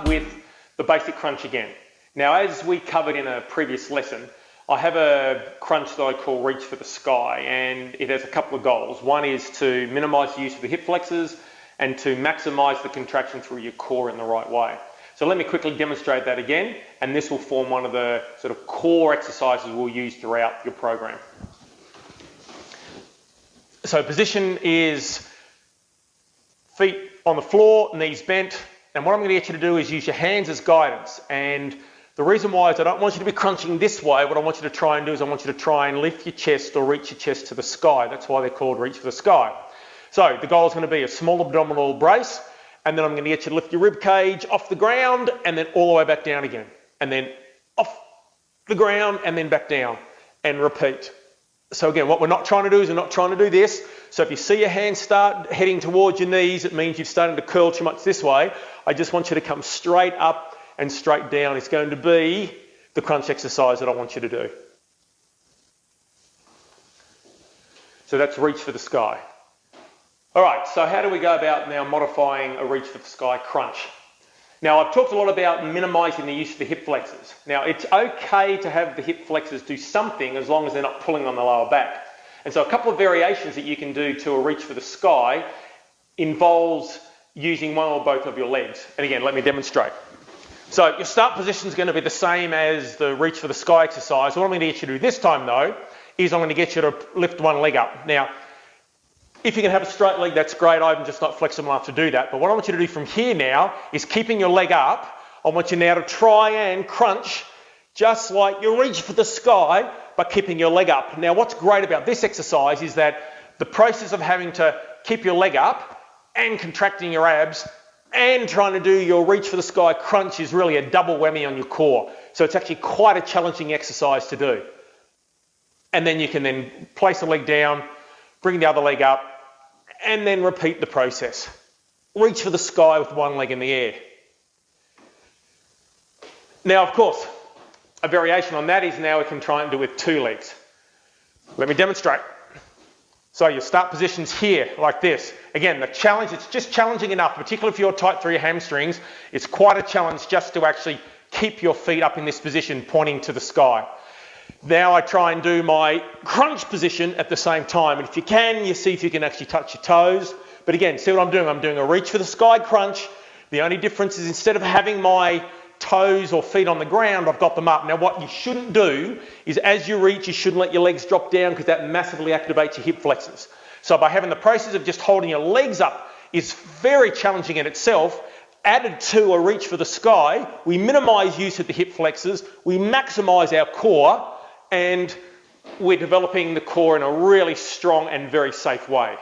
with the basic crunch again. Now, as we covered in a previous lesson, I have a crunch that I call Reach for the Sky, and it has a couple of goals. One is to minimize the use of the hip flexors and to maximize the contraction through your core in the right way. So let me quickly demonstrate that again, and this will form one of the sort of core exercises we'll use throughout your program. So position is feet on the floor, knees bent, and what I'm going to get you to do is use your hands as guidance. And the reason why is I don't want you to be crunching this way. What I want you to try and do is I want you to try and lift your chest or reach your chest to the sky. That's why they're called Reach for the Sky. So the goal is going to be a small abdominal brace, and then I'm going to get you to lift your rib cage off the ground and then all the way back down again. And then off the ground and then back down and repeat. So again, what we're not trying to do is we're not trying to do this. So if you see your hands start heading towards your knees, it means you're starting to curl too much this way. I just want you to come straight up and straight down. It's going to be the crunch exercise that I want you to do. So that's Reach for the Sky. All right, so how do we go about now modifying a Reach for the Sky crunch? Now, I've talked a lot about minimizing the use of the hip flexors. Now, it's okay to have the hip flexors do something as long as they're not pulling on the lower back. And so a couple of variations that you can do to a Reach for the Sky involves using one or both of your legs. And again, let me demonstrate. So your start position is going to be the same as the Reach for the Sky exercise. What I'm going to get you to do this time, though, is I'm going to get you to lift one leg up. Now, if you can have a straight leg, that's great. I'm just not flexible enough to do that. But what I want you to do from here now is keeping your leg up. I want you now to try and crunch just like you Reach for the Sky, but keeping your leg up. Now, what's great about this exercise is that the process of having to keep your leg up and contracting your abs and trying to do your Reach for the Sky crunch is really a double whammy on your core. So it's actually quite a challenging exercise to do. And then you can then place the leg down, bring the other leg up, and then repeat the process. Reach for the sky with one leg in the air. Now, of course, a variation on that is now we can try and do it with two legs. Let me demonstrate. So your start position's here, like this. Again, the challenge, it's just challenging enough, particularly if you're tight through your hamstrings. It's quite a challenge just to actually keep your feet up in this position, pointing to the sky. Now I try and do my crunch position at the same time. And if you can, you see if you can actually touch your toes. But again, see what I'm doing? I'm doing a Reach for the Sky crunch. The only difference is instead of having my toes or feet on the ground, I've got them up. Now what you shouldn't do is as you reach, you shouldn't let your legs drop down because that massively activates your hip flexors. So by having the process of just holding your legs up is very challenging in itself. Added to a Reach for the Sky, we minimize use of the hip flexors, we maximize our core, and we're developing the core in a really strong and very safe way.